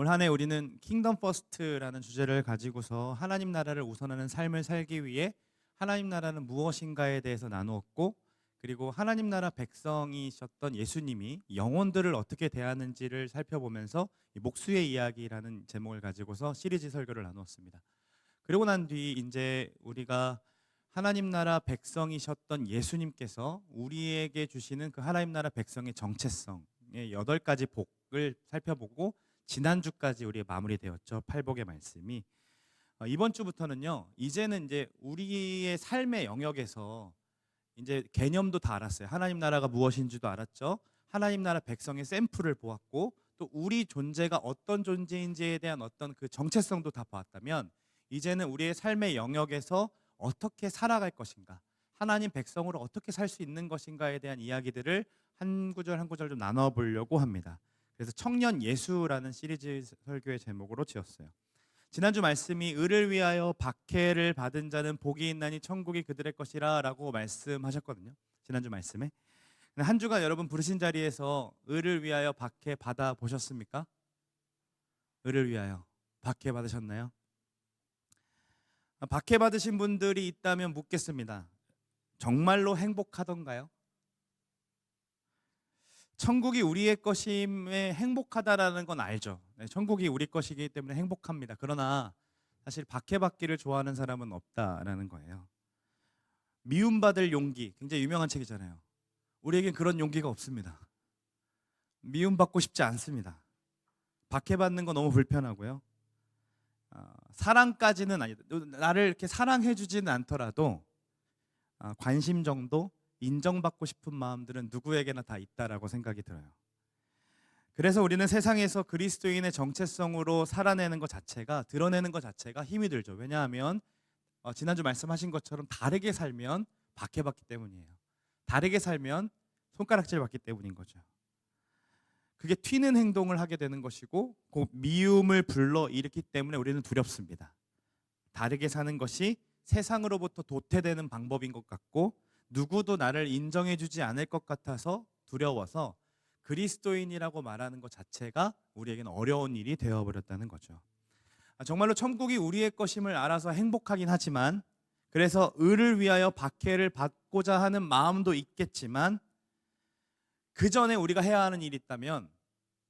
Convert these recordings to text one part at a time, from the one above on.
올 한 해 우리는 킹덤 퍼스트라는 주제를 가지고서 하나님 나라를 우선하는 삶을 살기 위해 하나님 나라는 무엇인가에 대해서 나누었고, 그리고 하나님 나라 백성이셨던 예수님이 영혼들을 어떻게 대하는지를 살펴보면서 이 목수의 이야기라는 제목을 가지고서 시리즈 설교를 나누었습니다. 그리고 난 뒤 이제 우리가 하나님 나라 백성이셨던 예수님께서 우리에게 주시는 그 하나님 나라 백성의 정체성의 8가지 복을 살펴보고, 지난주까지 우리 마무리되었죠. 팔복의 말씀이. 이번 주부터는요. 이제는 이제 우리의 삶의 영역에서 이제 개념도 다 알았어요. 하나님 나라가 무엇인지도 알았죠. 하나님 나라 백성의 샘플을 보았고, 또 우리 존재가 어떤 존재인지에 대한 어떤 그 정체성도 다 보았다면, 이제는 우리의 삶의 영역에서 어떻게 살아갈 것인가, 하나님 백성으로 어떻게 살 수 있는 것인가에 대한 이야기들을 한 구절 한 구절 좀 나눠보려고 합니다. 그래서 청년 예수라는 시리즈 설교의 제목으로 지었어요. 지난주 말씀이 의를 위하여 박해를 받은 자는 복이 있나니 천국이 그들의 것이라 라고 말씀하셨거든요. 지난주 말씀에. 한 주간 여러분 부르신 자리에서 의를 위하여 박해 받아 보셨습니까? 의를 위하여 박해 받으셨나요? 박해 받으신 분들이 있다면 묻겠습니다. 정말로 행복하던가요? 천국이 우리의 것임에 행복하다라는 건 알죠. 천국이 우리 것이기 때문에 행복합니다. 그러나 사실 박해받기를 좋아하는 사람은 없다라는 거예요. 미움받을 용기, 굉장히 유명한 책이잖아요. 우리에겐 그런 용기가 없습니다. 미움받고 싶지 않습니다. 박해받는 거 너무 불편하고요. 사랑까지는 아니다. 나를 이렇게 사랑해주지는 않더라도 관심 정도, 인정받고 싶은 마음들은 누구에게나 다 있다라고 생각이 들어요. 그래서 우리는 세상에서 그리스도인의 정체성으로 살아내는 것 자체가, 드러내는 것 자체가 힘이 들죠. 왜냐하면 지난주 말씀하신 것처럼 다르게 살면 박해받기 때문이에요. 다르게 살면 손가락질 받기 때문인 거죠. 그게 튀는 행동을 하게 되는 것이고, 그 미움을 불러일으키기 때문에 우리는 두렵습니다. 다르게 사는 것이 세상으로부터 도태되는 방법인 것 같고, 누구도 나를 인정해주지 않을 것 같아서 두려워서 그리스도인이라고 말하는 것 자체가 우리에게는 어려운 일이 되어버렸다는 거죠. 정말로 천국이 우리의 것임을 알아서 행복하긴 하지만, 그래서 의를 위하여 박해를 받고자 하는 마음도 있겠지만, 그 전에 우리가 해야 하는 일이 있다면,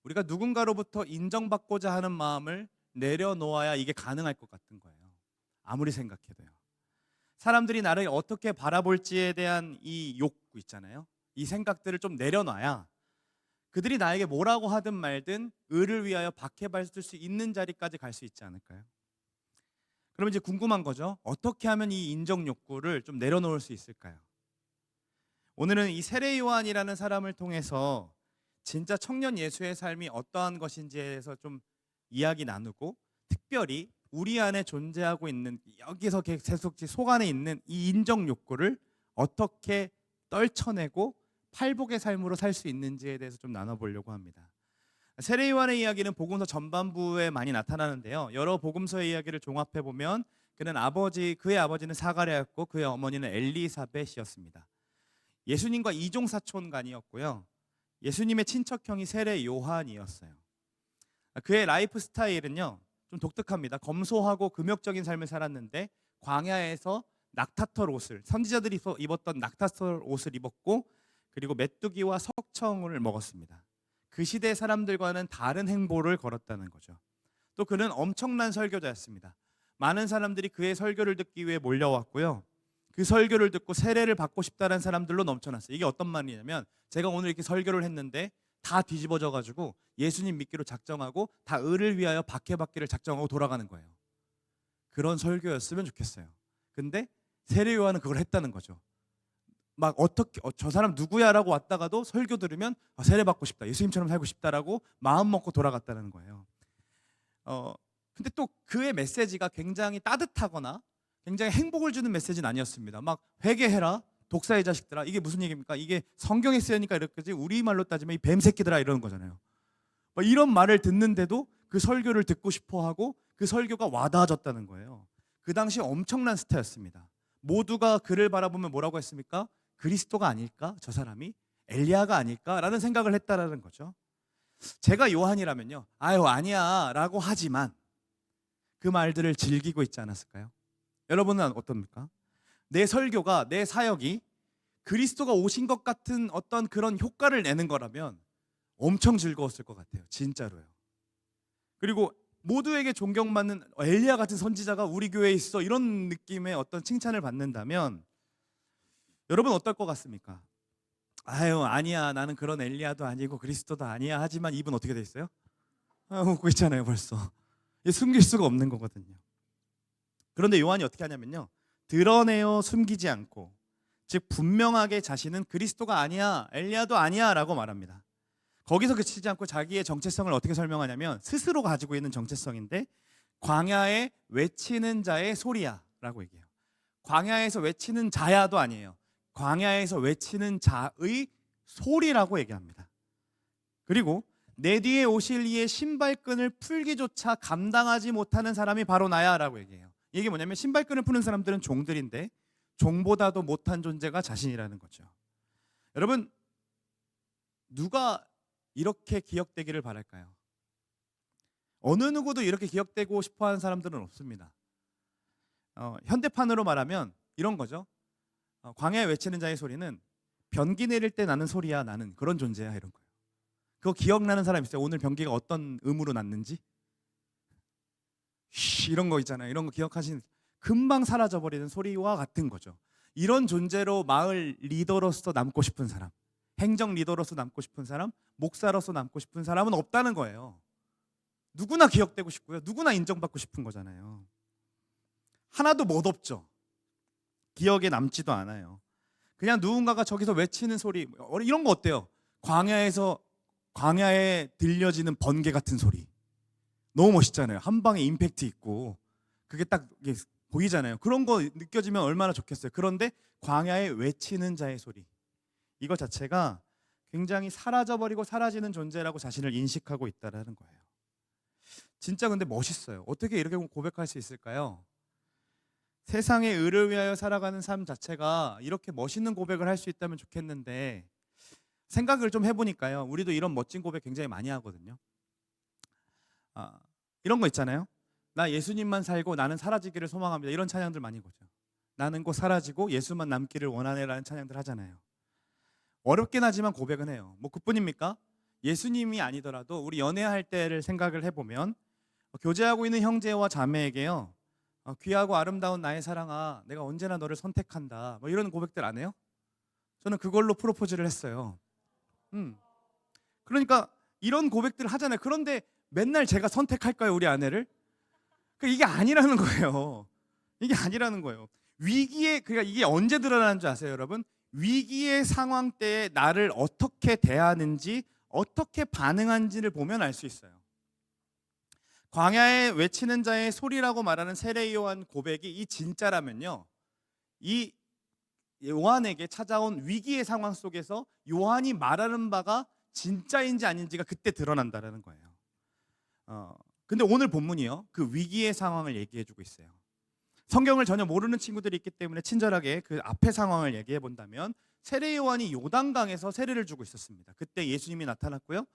우리가 누군가로부터 인정받고자 하는 마음을 내려놓아야 이게 가능할 것 같은 거예요. 아무리 생각해도요. 사람들이 나를 어떻게 바라볼지에 대한 이 욕구 있잖아요. 이 생각들을 좀 내려놔야 그들이 나에게 뭐라고 하든 말든 의를 위하여 박해받을 수 있는 자리까지 갈 수 있지 않을까요? 그럼 이제 궁금한 거죠. 어떻게 하면 이 인정 욕구를 좀 내려놓을 수 있을까요? 오늘은 이 세례 요한이라는 사람을 통해서 진짜 청년 예수의 삶이 어떠한 것인지에 대해서 좀 이야기 나누고, 특별히 우리 안에 존재하고 있는, 여기서 계속 속 안에 있는 이 인정 욕구를 어떻게 떨쳐내고 팔복의 삶으로 살 수 있는지에 대해서 좀 나눠보려고 합니다. 세례 요한의 이야기는 복음서 전반부에 많이 나타나는데요. 여러 복음서의 이야기를 종합해 보면 그의 아버지는 사가랴였고 그의 어머니는 엘리사벳이었습니다. 예수님과 이종 사촌간이었고요. 예수님의 친척형이 세례 요한이었어요. 그의 라이프 스타일은요, 좀 독특합니다. 검소하고 금욕적인 삶을 살았는데, 광야에서 낙타털 옷을, 선지자들이 입었던 낙타털 옷을 입었고, 그리고 메뚜기와 석청을 먹었습니다. 그 시대 사람들과는 다른 행보를 걸었다는 거죠. 또 그는 엄청난 설교자였습니다. 많은 사람들이 그의 설교를 듣기 위해 몰려왔고요. 그 설교를 듣고 세례를 받고 싶다는 사람들로 넘쳐났어요. 이게 어떤 말이냐면, 제가 오늘 이렇게 설교를 했는데 다 뒤집어져 가지고 예수님 믿기로 작정하고 다 의를 위하여 박해받기를 작정하고 돌아가는 거예요. 그런 설교였으면 좋겠어요. 근데 세례 요한은 그걸 했다는 거죠. 막 어떻게 저 사람 누구야라고 왔다가도 설교 들으면 세례 받고 싶다, 예수님처럼 살고 싶다라고 마음 먹고 돌아갔다는 거예요. 근데 또 그의 메시지가 굉장히 따뜻하거나 굉장히 행복을 주는 메시지는 아니었습니다. 막 회개해라, 독사의 자식들아, 이게 무슨 얘기입니까? 이게 성경에 쓰여니까 이렇게지, 우리말로 따지면 이 뱀새끼들아 이러는 거잖아요. 이런 말을 듣는데도 그 설교를 듣고 싶어하고 그 설교가 와닿아졌다는 거예요. 그 당시 엄청난 스타였습니다. 모두가 그를 바라보면 뭐라고 했습니까? 그리스도가 아닐까? 저 사람이? 엘리야가 아닐까? 라는 생각을 했다라는 거죠. 제가 요한이라면요, 아유 아니야 라고 하지만 그 말들을 즐기고 있지 않았을까요? 여러분은 어떻습니까? 내 설교가, 내 사역이 그리스도가 오신 것 같은 어떤 그런 효과를 내는 거라면 엄청 즐거웠을 것 같아요. 진짜로요. 그리고 모두에게 존경받는 엘리야 같은 선지자가 우리 교회에 있어, 이런 느낌의 어떤 칭찬을 받는다면 여러분 어떨 것 같습니까? 아유 아니야, 나는 그런 엘리야도 아니고 그리스도도 아니야 하지만 입은 어떻게 돼 있어요? 웃고 있잖아요 벌써. 이게 숨길 수가 없는 거거든요. 그런데 요한이 어떻게 하냐면요, 드러내어 숨기지 않고, 즉 분명하게 자신은 그리스도가 아니야, 엘리야도 아니야 라고 말합니다. 거기서 그치지 않고 자기의 정체성을 어떻게 설명하냐면, 스스로 가지고 있는 정체성인데 광야에 외치는 자의 소리야 라고 얘기해요. 광야에서 외치는 자야도 아니에요. 광야에서 외치는 자의 소리라고 얘기합니다. 그리고 내 뒤에 오실 이의 신발끈을 풀기조차 감당하지 못하는 사람이 바로 나야 라고 얘기해요. 이게 뭐냐면 신발끈을 푸는 사람들은 종들인데 종보다도 못한 존재가 자신이라는 거죠. 여러분, 누가 이렇게 기억되기를 바랄까요? 어느 누구도 이렇게 기억되고 싶어하는 사람들은 없습니다. 현대판으로 말하면 이런 거죠. 광야에 외치는 자의 소리는 변기 내릴 때 나는 소리야, 나는 그런 존재야, 이런 거예요. 그거 기억나는 사람 있어요? 오늘 변기가 어떤 음으로 났는지? 이런 거 있잖아요. 이런 거 기억하시는, 금방 사라져버리는 소리와 같은 거죠. 이런 존재로 마을 리더로서 남고 싶은 사람, 행정 리더로서 남고 싶은 사람, 목사로서 남고 싶은 사람은 없다는 거예요. 누구나 기억되고 싶고요, 누구나 인정받고 싶은 거잖아요. 하나도 멋없죠. 기억에 남지도 않아요. 그냥 누군가가 저기서 외치는 소리, 이런 거 어때요? 광야에 들려지는 번개 같은 소리, 너무 멋있잖아요. 한 방에 임팩트 있고 그게 딱 이게 보이잖아요. 그런 거 느껴지면 얼마나 좋겠어요. 그런데 광야에 외치는 자의 소리, 이거 자체가 굉장히 사라져버리고 사라지는 존재라고 자신을 인식하고 있다는 거예요. 진짜 근데 멋있어요. 어떻게 이렇게 고백할 수 있을까요? 세상의 의를 위하여 살아가는 삶 자체가 이렇게 멋있는 고백을 할 수 있다면 좋겠는데, 생각을 좀 해보니까요, 우리도 이런 멋진 고백 굉장히 많이 하거든요. 이런 거 있잖아요. 나 예수님만 살고 나는 사라지기를 소망합니다, 이런 찬양들 많이 보죠. 나는 곧 사라지고 예수만 남기를 원하네라는 찬양들 하잖아요. 어렵긴 하지만 고백은 해요. 뭐 그뿐입니까? 예수님이 아니더라도 우리 연애할 때를 생각을 해보면 교제하고 있는 형제와 자매에게요, 귀하고 아름다운 나의 사랑아, 내가 언제나 너를 선택한다, 뭐 이런 고백들 안 해요? 저는 그걸로 프로포즈를 했어요. 그러니까 이런 고백들을 하잖아요. 그런데 맨날 제가 선택할까요, 우리 아내를? 이게 아니라는 거예요. 이게 아니라는 거예요. 위기에, 그러니까 이게 언제 드러나는 줄 아세요, 여러분? 위기의 상황 때에 나를 어떻게 대하는지, 어떻게 반응한지를 보면 알 수 있어요. 광야에 외치는 자의 소리라고 말하는 세례 요한 고백이 이 진짜라면요, 이 요한에게 찾아온 위기의 상황 속에서 요한이 말하는 바가 진짜인지 아닌지가 그때 드러난다는 거예요. 근데 오늘 본문이요, 그 위기의 상황을 얘기해주고 있어요. 성경을 전혀 모르는 친구들이 있기 때문에 친절하게 그 앞의 상황을 얘기해 본다면, 세례 요한이 요단강에서 세례를 주고 있었습니다. 그때 예수님이 나타났고요.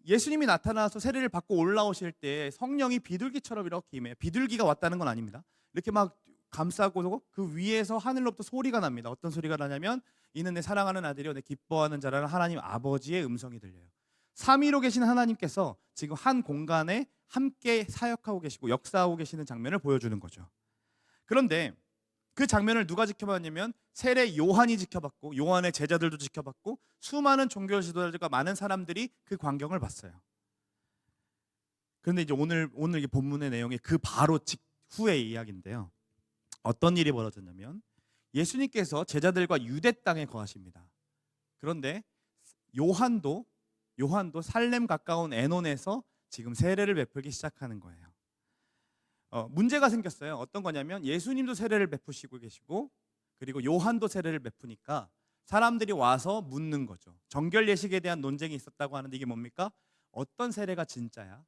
예수님이 나타나서 세례를 받고 올라오실 때 성령이 비둘기처럼 이렇게 임해요. 비둘기가 왔다는 건 아닙니다. 이렇게 막 감싸고 그 위에서 하늘로부터 소리가 납니다. 어떤 소리가 나냐면, 이는 내 사랑하는 아들이요 내 기뻐하는 자라는 하나님 아버지의 음성이 들려요. 삼위로 계신 하나님께서 지금 한 공간에 함께 사역하고 계시고 역사하고 계시는 장면을 보여주는 거죠. 그런데 그 장면을 누가 지켜봤냐면 세례 요한이 지켜봤고, 요한의 제자들도 지켜봤고, 수많은 종교 지도자들과 많은 사람들이 그 광경을 봤어요. 그런데 이제 오늘 이 본문의 내용이 그 바로 직후의 이야기인데요. 어떤 일이 벌어졌냐면, 예수님께서 제자들과 유대 땅에 거하십니다. 그런데 요한도 살렘 가까운 에논에서 지금 세례를 베풀기 시작하는 거예요. 문제가 생겼어요. 어떤 거냐면, 예수님도 세례를 베푸시고 계시고, 그리고 요한도 세례를 베푸니까 사람들이 와서 묻는 거죠. 정결 예식에 대한 논쟁이 있었다고 하는데, 이게 뭡니까? 어떤 세례가 진짜야?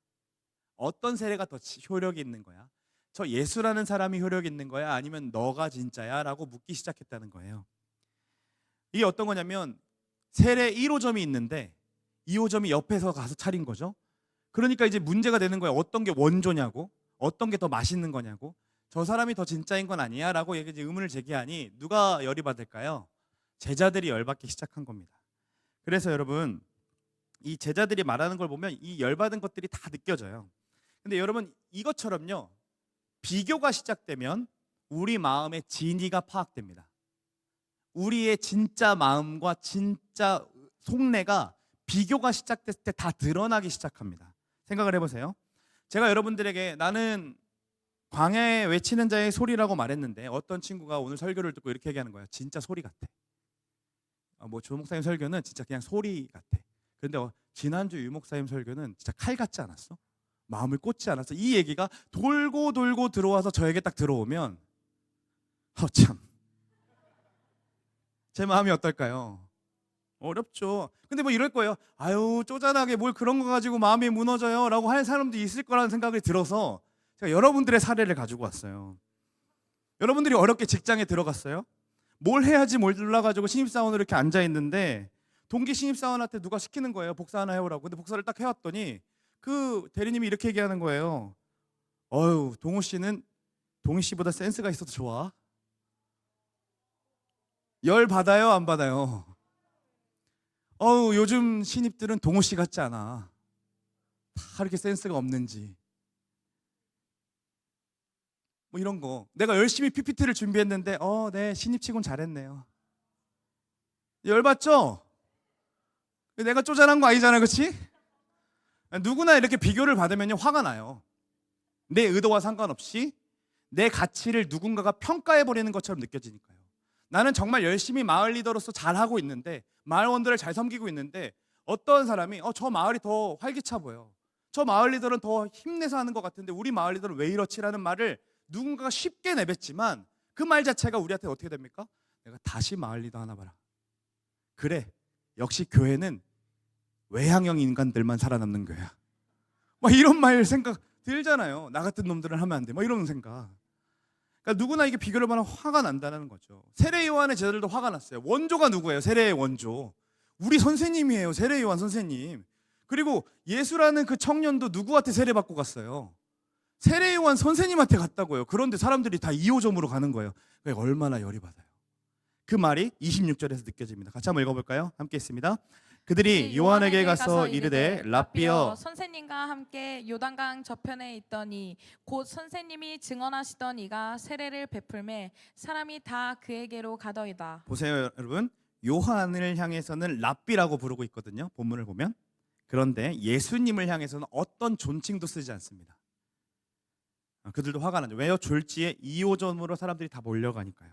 어떤 세례가 더 효력이 있는 거야? 저 예수라는 사람이 효력이 있는 거야? 아니면 너가 진짜야? 라고 묻기 시작했다는 거예요. 이게 어떤 거냐면, 세례 1호점이 있는데 2호점이 옆에서 가서 차린 거죠. 그러니까 이제 문제가 되는 거예요. 어떤 게 원조냐고, 어떤 게 더 맛있는 거냐고, 저 사람이 더 진짜인 건 아니야? 라고 이제 의문을 제기하니 누가 열이 받을까요? 제자들이 열받기 시작한 겁니다. 그래서 여러분, 이 제자들이 말하는 걸 보면 이 열받은 것들이 다 느껴져요. 근데 여러분, 이것처럼요, 비교가 시작되면 우리 마음의 진위가 파악됩니다. 우리의 진짜 마음과 진짜 속내가 비교가 시작됐을 때 다 드러나기 시작합니다. 생각을 해보세요. 제가 여러분들에게 나는 광야에 외치는 자의 소리라고 말했는데 어떤 친구가 오늘 설교를 듣고 이렇게 얘기하는 거예요. 진짜 소리 같아. 뭐 조 목사님 설교는 진짜 그냥 소리 같아. 그런데 지난주 유 목사님 설교는 진짜 칼 같지 않았어? 마음을 꽂지 않았어? 이 얘기가 돌고 돌고 들어와서 저에게 딱 들어오면 참, 제 마음이 어떨까요? 어렵죠. 근데 뭐 이럴 거예요. 아유, 쪼잔하게 뭘 그런 거 가지고 마음이 무너져요 라고 할 사람도 있을 거라는 생각이 들어서 제가 여러분들의 사례를 가지고 왔어요. 여러분들이 어렵게 직장에 들어갔어요. 뭘 해야지 몰라가지고 신입사원으로 이렇게 앉아있는데 동기 신입사원한테 누가 시키는 거예요. 복사 하나 해오라고. 근데 복사를 딱 해왔더니 그 대리님이 이렇게 얘기하는 거예요. 어휴, 동호 씨는 동희 씨보다 센스가 있어서 좋아. 열 받아요, 안 받아요? 어우, 요즘 신입들은 동호 씨 같지 않아. 다 이렇게 센스가 없는지. 뭐 이런 거. 내가 열심히 PPT를 준비했는데 네, 신입치곤 잘했네요. 열받죠? 내가 쪼잔한 거 아니잖아, 그렇지? 누구나 이렇게 비교를 받으면 화가 나요. 내 의도와 상관없이 내 가치를 누군가가 평가해버리는 것처럼 느껴지니까요. 나는 정말 열심히 마을 리더로서 잘하고 있는데, 마을원들을 잘 섬기고 있는데 어떤 사람이 저 마을이 더 활기차 보여, 저 마을 리더는 더 힘내서 하는 것 같은데 우리 마을 리더는 왜 이렇지라는 말을 누군가가 쉽게 내뱉지만 그 말 자체가 우리한테 어떻게 됩니까? 내가 다시 마을 리더 하나 봐라. 그래, 역시 교회는 외향형 인간들만 살아남는 교회야. 막 이런 말 생각 들잖아요. 나 같은 놈들은 하면 안 돼. 막 이런 생각. 그러니까 누구나 이게 비교를 하면 화가 난다는 거죠. 세례 요한의 제자들도 화가 났어요. 원조가 누구예요? 세례의 원조. 우리 선생님이에요. 세례 요한 선생님. 그리고 예수라는 그 청년도 누구한테 세례받고 갔어요? 세례 요한 선생님한테 갔다고요. 그런데 사람들이 다 2호점으로 가는 거예요. 얼마나 열이 받아요. 그 말이 26절에서 느껴집니다. 같이 한번 읽어볼까요? 함께 했습니다. 그들이 요한에게 가서 이르되 랍비여, 선생님과 함께 요단강 저편에 있더니 곧 선생님이 증언하시던 이가 세례를 베풀매 사람이 다 그에게로 가더이다. 보세요 여러분, 요한을 향해서는 랍비라고 부르고 있거든요, 본문을 보면. 그런데 예수님을 향해서는 어떤 존칭도 쓰지 않습니다. 그들도 화가 나죠. 왜요? 졸지에 2호점으로 사람들이 다 몰려가니까요.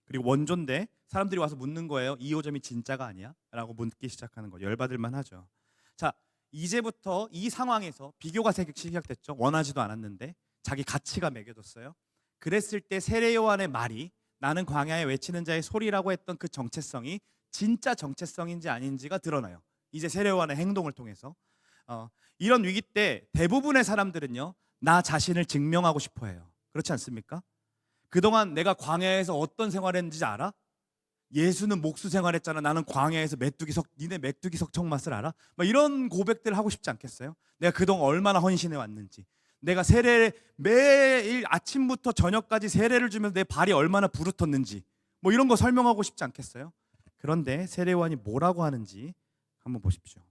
그리고 원조인데 사람들이 와서 묻는 거예요. 2호점이 진짜가 아니야? 라고 묻기 시작하는 거. 열받을 만하죠. 자, 이제부터 이 상황에서 비교가 시작됐죠. 원하지도 않았는데 자기 가치가 매겨졌어요. 그랬을 때 세례 요한의 말이 나는 광야에 외치는 자의 소리라고 했던 그 정체성이 진짜 정체성인지 아닌지가 드러나요. 이제 세례 요한의 행동을 통해서. 이런 위기 때 대부분의 사람들은요, 나 자신을 증명하고 싶어 해요. 그렇지 않습니까? 그동안 내가 광야에서 어떤 생활을 했는지 알아? 예수는 목수 생활했잖아. 나는 광야에서 니네 메뚜기 석청 맛을 알아? 막 이런 고백들을 하고 싶지 않겠어요? 내가 그동안 얼마나 헌신해 왔는지, 내가 세례를 매일 아침부터 저녁까지 세례를 주면서 내 발이 얼마나 부르텄는지, 뭐 이런 거 설명하고 싶지 않겠어요? 그런데 세례요한이 뭐라고 하는지 한번 보십시오.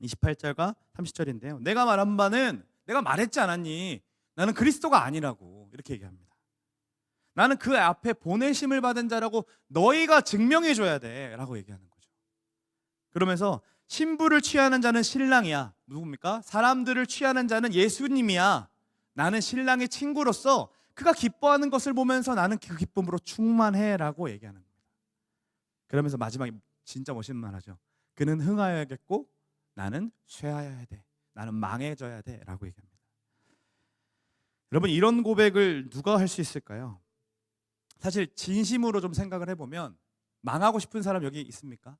28절과 30절인데요. 내가 말한 바는 내가 말했지 않았니? 나는 그리스도가 아니라고 이렇게 얘기합니다. 나는 그 앞에 보내심을 받은 자라고 너희가 증명해 줘야 돼 라고 얘기하는 거죠. 그러면서 신부를 취하는 자는 신랑이야. 누굽니까? 사람들을 취하는 자는 예수님이야. 나는 신랑의 친구로서 그가 기뻐하는 것을 보면서 나는 그 기쁨으로 충만해 라고 얘기하는 겁니다. 그러면서 마지막에 진짜 멋있는 말 하죠. 그는 흥하여야겠고 나는 쇠하여야 돼. 나는 망해져야 돼 라고 얘기합니다. 여러분, 이런 고백을 누가 할 수 있을까요? 사실 진심으로 좀 생각을 해보면 망하고 싶은 사람 여기 있습니까?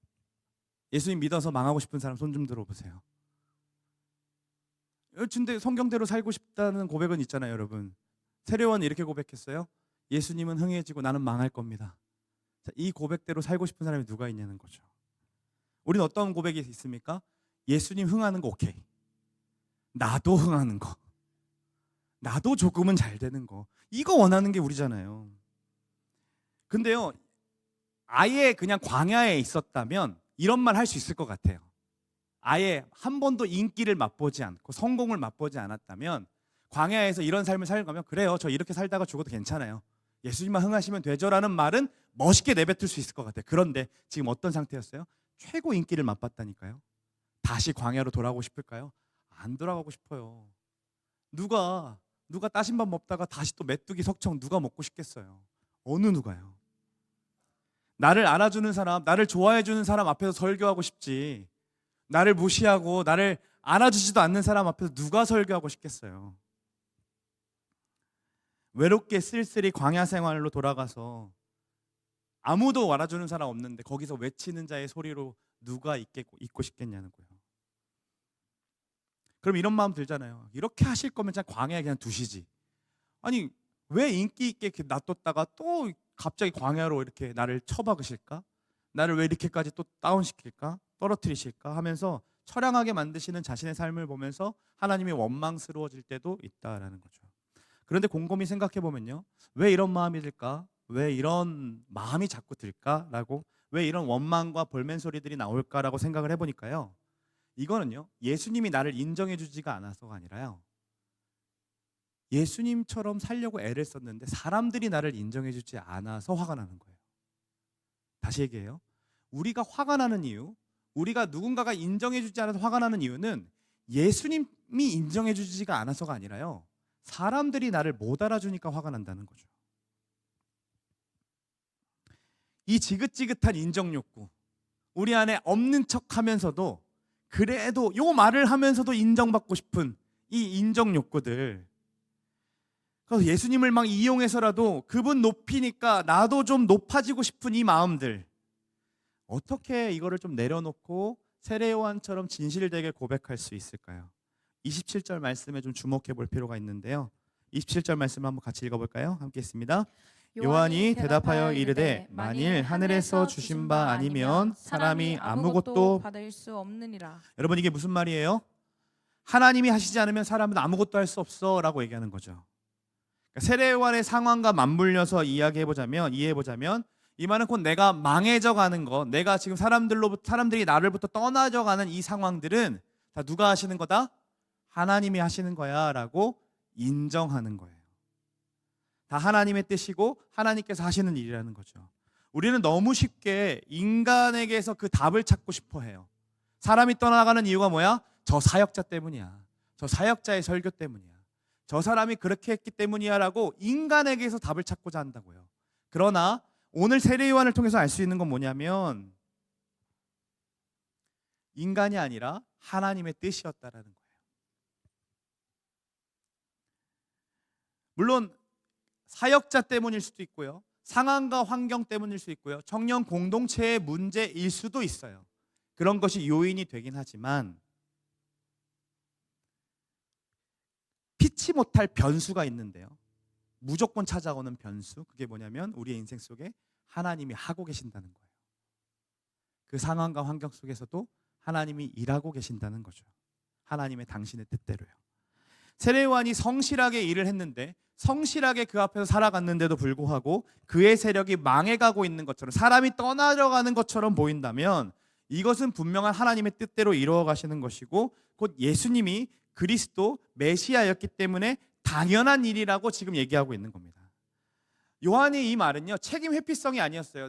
예수님 믿어서 망하고 싶은 사람 손 좀 들어보세요. 근데 성경대로 살고 싶다는 고백은 있잖아요, 여러분. 세례요한이 이렇게 고백했어요. 예수님은 흥해지고 나는 망할 겁니다. 자, 이 고백대로 살고 싶은 사람이 누가 있냐는 거죠. 우리는 어떤 고백이 있습니까? 예수님 흥하는 거 오케이. 나도 흥하는 거. 나도 조금은 잘 되는 거. 이거 원하는 게 우리잖아요. 근데요, 아예 그냥 광야에 있었다면 이런 말 할 수 있을 것 같아요. 아예 한 번도 인기를 맛보지 않고 성공을 맛보지 않았다면 광야에서 이런 삶을 살려면 그래요. 저 이렇게 살다가 죽어도 괜찮아요. 예수님만 흥하시면 되죠라는 말은 멋있게 내뱉을 수 있을 것 같아요. 그런데 지금 어떤 상태였어요? 최고 인기를 맛봤다니까요. 다시 광야로 돌아가고 싶을까요? 안 돌아가고 싶어요. 누가 따신 밥 먹다가 다시 또 메뚜기 석청 누가 먹고 싶겠어요? 어느 누가요? 나를 알아주는 사람, 나를 좋아해주는 사람 앞에서 설교하고 싶지, 나를 무시하고 나를 안아주지도 않는 사람 앞에서 누가 설교하고 싶겠어요? 외롭게 쓸쓸히 광야 생활로 돌아가서 아무도 알아주는 사람 없는데 거기서 외치는 자의 소리로 누가 있고 싶겠냐는 거예요. 그럼 이런 마음 들잖아요. 이렇게 하실 거면 그냥 광야에 그냥 두시지. 아니 왜 인기 있게 이렇게 놔뒀다가 또 갑자기 광야로 이렇게 나를 처박으실까? 나를 왜 이렇게까지 또 다운시킬까? 떨어뜨리실까? 하면서 처량하게 만드시는 자신의 삶을 보면서 하나님이 원망스러워질 때도 있다라는 거죠. 그런데 곰곰이 생각해 보면요, 왜 이런 마음이 들까? 왜 이런 마음이 자꾸 들까라고, 왜 이런 원망과 볼멘 소리들이 나올까라고 생각을 해보니까요, 이거는요 예수님이 나를 인정해 주지가 않아서가 아니라요, 예수님처럼 살려고 애를 썼는데 사람들이 나를 인정해 주지 않아서 화가 나는 거예요. 다시 얘기해요. 우리가 화가 나는 이유, 우리가 누군가가 인정해 주지 않아서 화가 나는 이유는 예수님이 인정해 주지가 않아서가 아니라요, 사람들이 나를 못 알아주니까 화가 난다는 거죠. 이 지긋지긋한 인정 욕구, 우리 안에 없는 척하면서도 그래도 요 말을 하면서도 인정받고 싶은 이 인정 욕구들, 그래서 예수님을 막 이용해서라도 그분 높이니까 나도 좀 높아지고 싶은 이 마음들, 어떻게 이거를 좀 내려놓고 세례요한처럼 진실되게 고백할 수 있을까요? 27절 말씀에 좀 주목해 볼 필요가 있는데요. 27절 말씀 한번 같이 읽어볼까요? 함께 했습니다. 요한이 대답하여 이르되 만일 하늘에서 주신 바 아니면 사람이 아무것도 받을 수 없느니라. 여러분 이게 무슨 말이에요? 하나님이 하시지 않으면 사람은 아무것도 할 수 없어 라고 얘기하는 거죠. 그러니까 세례요한의 상황과 맞물려서 이해해보자면 이 말은 곧 내가 망해져 가는 거, 내가 지금 사람들이 나를부터 떠나져 가는 이 상황들은 다 누가 하시는 거다? 하나님이 하시는 거야 라고 인정하는 거예요. 다 하나님의 뜻이고 하나님께서 하시는 일이라는 거죠. 우리는 너무 쉽게 인간에게서 그 답을 찾고 싶어 해요. 사람이 떠나가는 이유가 뭐야? 저 사역자 때문이야. 저 사역자의 설교 때문이야. 저 사람이 그렇게 했기 때문이야 라고 인간에게서 답을 찾고자 한다고요. 그러나 오늘 세례요한을 통해서 알 수 있는 건 뭐냐면 인간이 아니라 하나님의 뜻이었다라는 거예요. 물론 사역자 때문일 수도 있고요, 상황과 환경 때문일 수 있고요, 청년 공동체의 문제일 수도 있어요. 그런 것이 요인이 되긴 하지만 피치 못할 변수가 있는데요, 무조건 찾아오는 변수, 그게 뭐냐면 우리의 인생 속에 하나님이 하고 계신다는 거예요. 그 상황과 환경 속에서도 하나님이 일하고 계신다는 거죠. 하나님의 당신의 뜻대로요. 세례요한이 성실하게 일을 했는데, 성실하게 그 앞에서 살아갔는데도 불구하고 그의 세력이 망해가고 있는 것처럼, 사람이 떠나려가는 것처럼 보인다면 이것은 분명한 하나님의 뜻대로 이루어 가시는 것이고 곧 예수님이 그리스도 메시아였기 때문에 당연한 일이라고 지금 얘기하고 있는 겁니다. 요한이 이 말은요 책임 회피성이 아니었어요.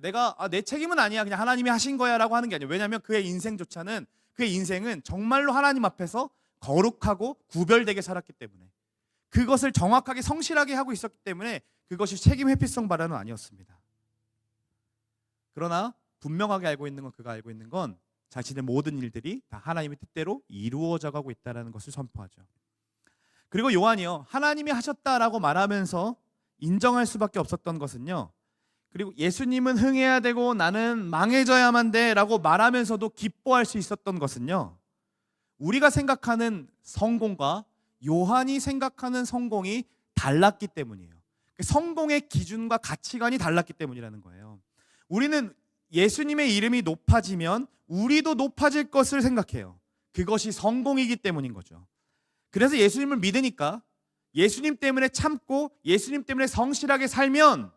내 책임은 아니야, 그냥 하나님이 하신 거야 라고 하는 게 아니에요. 왜냐하면 그의 인생은 정말로 하나님 앞에서 거룩하고 구별되게 살았기 때문에, 그것을 정확하게 성실하게 하고 있었기 때문에 그것이 책임 회피성 발언은 아니었습니다. 그러나 분명하게 그가 알고 있는 건 자신의 모든 일들이 다 하나님의 뜻대로 이루어져 가고 있다는 것을 선포하죠. 그리고 요한이요 하나님이 하셨다라고 말하면서 인정할 수밖에 없었던 것은요, 그리고 예수님은 흥해야 되고 나는 망해져야만 돼 라고 말하면서도 기뻐할 수 있었던 것은요, 우리가 생각하는 성공과 요한이 생각하는 성공이 달랐기 때문이에요. 성공의 기준과 가치관이 달랐기 때문이라는 거예요. 우리는 예수님의 이름이 높아지면 우리도 높아질 것을 생각해요. 그것이 성공이기 때문인 거죠. 그래서 예수님을 믿으니까 예수님 때문에 참고 예수님 때문에 성실하게 살면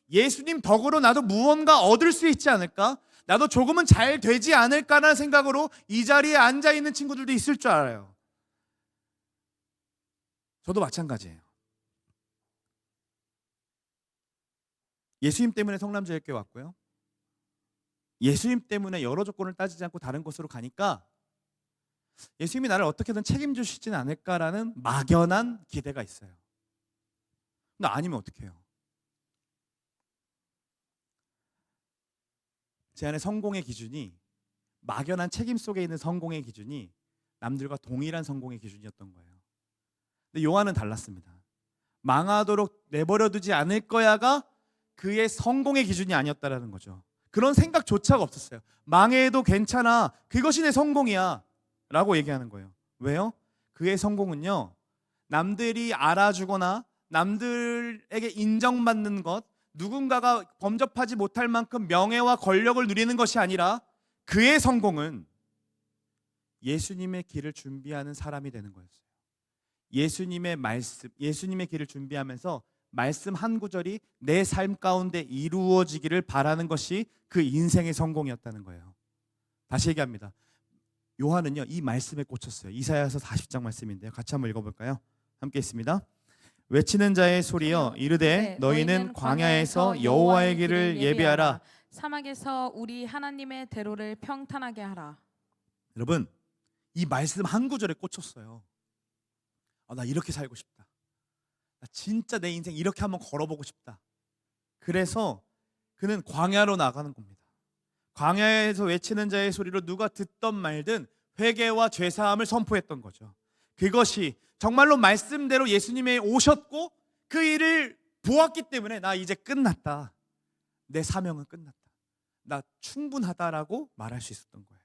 예수님 덕으로 나도 무언가 얻을 수 있지 않을까? 나도 조금은 잘 되지 않을까라는 생각으로 이 자리에 앉아 있는 친구들도 있을 줄 알아요. 저도 마찬가지예요. 예수님 때문에 성남제일교회 왔고요. 예수님 때문에 여러 조건을 따지지 않고 다른 곳으로 가니까 예수님이 나를 어떻게든 책임지시진 않을까라는 막연한 기대가 있어요. 근데 아니면 어떡해요? 제 안에 성공의 기준이, 막연한 책임 속에 있는 성공의 기준이 남들과 동일한 성공의 기준이었던 거예요. 근데 요한은 달랐습니다. 망하도록 내버려두지 않을 거야가 그의 성공의 기준이 아니었다라는 거죠. 그런 생각조차가 없었어요. 망해도 괜찮아, 그것이 내 성공이야 라고 얘기하는 거예요. 왜요? 그의 성공은요, 남들이 알아주거나 남들에게 인정받는 것, 누군가가 범접하지 못할 만큼 명예와 권력을 누리는 것이 아니라 그의 성공은 예수님의 길을 준비하는 사람이 되는 거였어요. 예수님의 말씀, 예수님의 길을 준비하면서 말씀 한 구절이 내 삶 가운데 이루어지기를 바라는 것이 그 인생의 성공이었다는 거예요. 다시 얘기합니다. 요한은요, 이 말씀에 꽂혔어요. 이사야서 40장 말씀인데요. 같이 한번 읽어볼까요? 함께 있습니다. 외치는 자의 소리여 이르되 너희는 광야에서 여호와의 길을 예비하라. 사막에서 우리 하나님의 대로를 평탄하게 하라. 여러분, 이 말씀 한 구절에 꽂혔어요. 나 이렇게 살고 싶다. 나 진짜 내 인생 이렇게 한번 걸어보고 싶다. 그래서 그는 광야로 나가는 겁니다. 광야에서 외치는 자의 소리로 누가 듣던 말든 회개와 죄사함을 선포했던 거죠. 그것이 정말로 말씀대로 예수님이 오셨고 그 일을 보았기 때문에 나 이제 끝났다. 내 사명은 끝났다. 나 충분하다라고 말할 수 있었던 거예요.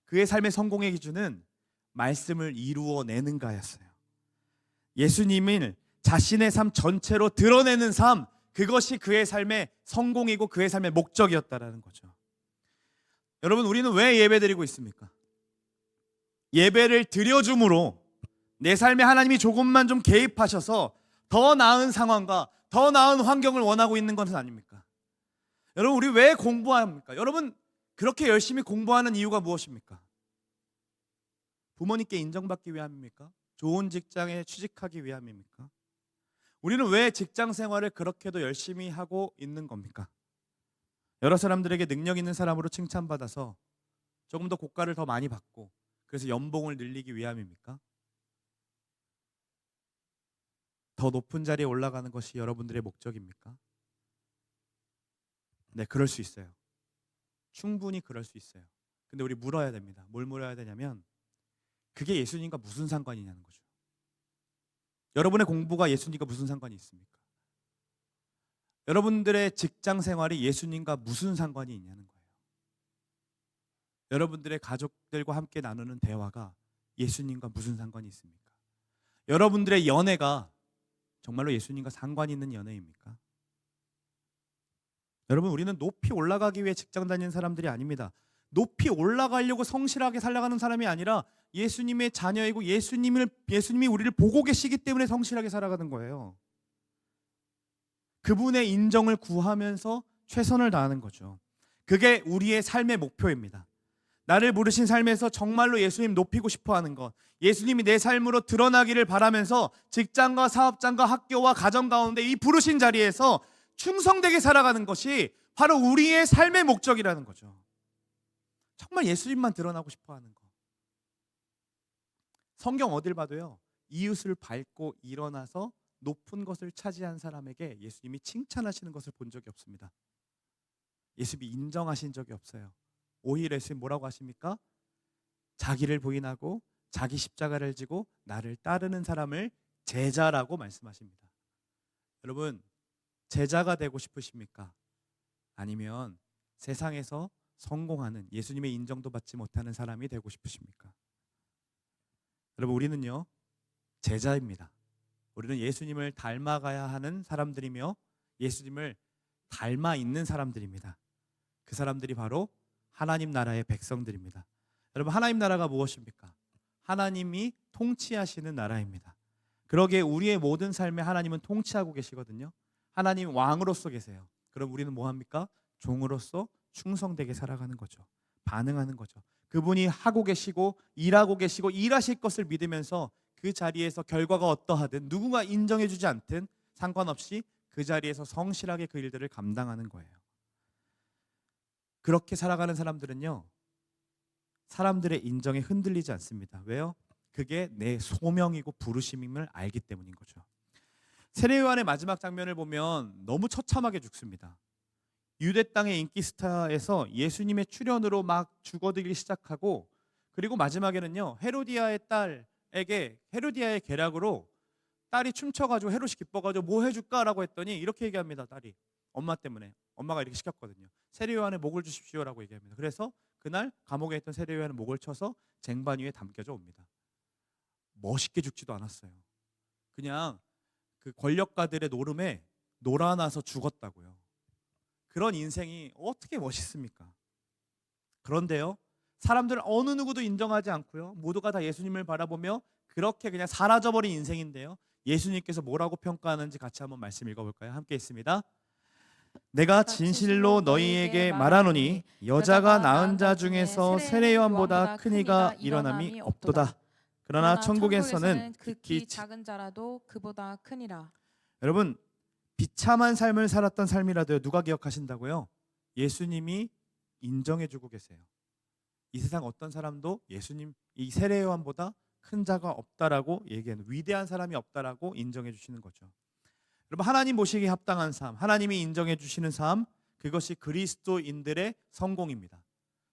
그의 삶의 성공의 기준은 말씀을 이루어내는가였어요. 예수님을 자신의 삶 전체로 드러내는 삶, 그것이 그의 삶의 성공이고 그의 삶의 목적이었다라는 거죠. 여러분, 우리는 왜 예배드리고 있습니까? 예배를 드려줌으로 내 삶에 하나님이 조금만 좀 개입하셔서 더 나은 상황과 더 나은 환경을 원하고 있는 것은 아닙니까? 여러분, 우리 왜 공부합니까? 여러분, 그렇게 열심히 공부하는 이유가 무엇입니까? 부모님께 인정받기 위함입니까? 좋은 직장에 취직하기 위함입니까? 우리는 왜 직장 생활을 그렇게도 열심히 하고 있는 겁니까? 여러 사람들에게 능력 있는 사람으로 칭찬받아서 조금 더 고가를 더 많이 받고 그래서 연봉을 늘리기 위함입니까? 더 높은 자리에 올라가는 것이 여러분들의 목적입니까? 네, 그럴 수 있어요. 충분히 그럴 수 있어요. 근데 우리 물어야 됩니다. 뭘 물어야 되냐면 그게 예수님과 무슨 상관이냐는 거죠. 여러분의 공부가 예수님과 무슨 상관이 있습니까? 여러분들의 직장 생활이 예수님과 무슨 상관이 있냐는 거예요. 여러분들의 가족들과 함께 나누는 대화가 예수님과 무슨 상관이 있습니까? 여러분들의 연애가 정말로 예수님과 상관이 있는 연애입니까? 여러분, 우리는 높이 올라가기 위해 직장 다니는 사람들이 아닙니다. 높이 올라가려고 성실하게 살아가는 사람이 아니라 예수님의 자녀이고 예수님이 우리를 보고 계시기 때문에 성실하게 살아가는 거예요. 그분의 인정을 구하면서 최선을 다하는 거죠. 그게 우리의 삶의 목표입니다. 나를 부르신 삶에서 정말로 예수님 높이고 싶어 하는 것, 예수님이 내 삶으로 드러나기를 바라면서 직장과 사업장과 학교와 가정 가운데 이 부르신 자리에서 충성되게 살아가는 것이 바로 우리의 삶의 목적이라는 거죠. 정말 예수님만 드러나고 싶어 하는 것. 성경 어딜 봐도요, 이웃을 밟고 일어나서 높은 것을 차지한 사람에게 예수님이 칭찬하시는 것을 본 적이 없습니다. 예수님이 인정하신 적이 없어요. 오히려 예수님 뭐라고 하십니까? 자기를 부인하고 자기 십자가를 지고 나를 따르는 사람을 제자라고 말씀하십니다. 여러분, 제자가 되고 싶으십니까? 아니면 세상에서 성공하는, 예수님의 인정도 받지 못하는 사람이 되고 싶으십니까? 여러분, 우리는요, 제자입니다. 우리는 예수님을 닮아가야 하는 사람들이며 예수님을 닮아 있는 사람들입니다. 그 사람들이 바로 하나님 나라의 백성들입니다. 여러분, 하나님 나라가 무엇입니까? 하나님이 통치하시는 나라입니다. 그러기에 우리의 모든 삶에 하나님은 통치하고 계시거든요. 하나님 왕으로서 계세요. 그럼 우리는 뭐 합니까? 종으로서 충성되게 살아가는 거죠. 반응하는 거죠. 그분이 하고 계시고 일하고 계시고 일하실 것을 믿으면서 그 자리에서 결과가 어떠하든 누군가 인정해주지 않든 상관없이 그 자리에서 성실하게 그 일들을 감당하는 거예요. 그렇게 살아가는 사람들은요, 사람들의 인정에 흔들리지 않습니다. 왜요? 그게 내 소명이고 부르심임을 알기 때문인 거죠. 세례요한의 마지막 장면을 보면 너무 처참하게 죽습니다. 유대 땅의 인기 스타에서 예수님의 출현으로 막 죽어들기 시작하고, 그리고 마지막에는요, 헤로디아의 딸에게 헤로디아의 계략으로 딸이 춤춰가지고 헤롯이 기뻐가지고 뭐 해줄까라고 했더니 이렇게 얘기합니다. 딸이 엄마 때문에, 엄마가 이렇게 시켰거든요. 세례요한의 목을 주십시오라고 얘기합니다. 그래서 그날 감옥에 있던 세례요한의 목을 쳐서 쟁반 위에 담겨져 옵니다. 멋있게 죽지도 않았어요. 그냥 그 권력가들의 노름에 놀아나서 죽었다고요. 그런 인생이 어떻게 멋있습니까? 그런데요, 사람들은 어느 누구도 인정하지 않고요, 모두가 다 예수님을 바라보며 그렇게 그냥 사라져버린 인생인데요, 예수님께서 뭐라고 평가하는지 같이 한번 말씀 읽어볼까요? 함께 있습니다. 내가 진실로 너희에게 말하노니 여자가 낳은 자 중에서 세례 요한보다 큰 이가 일어남이 없도다. 그러나 천국에서는 극히 작은 자라도 그보다 크니라. 여러분, 비참한 삶을 살았던 삶이라도요, 누가 기억하신다고요? 예수님이 인정해주고 계세요. 이 세상 어떤 사람도 예수님, 이 세례 요한보다 큰 자가 없다라고 얘기하는, 위대한 사람이 없다라고 인정해 주시는 거죠. 여러분, 하나님 보시기에 합당한 삶, 하나님이 인정해 주시는 삶, 그것이 그리스도인들의 성공입니다.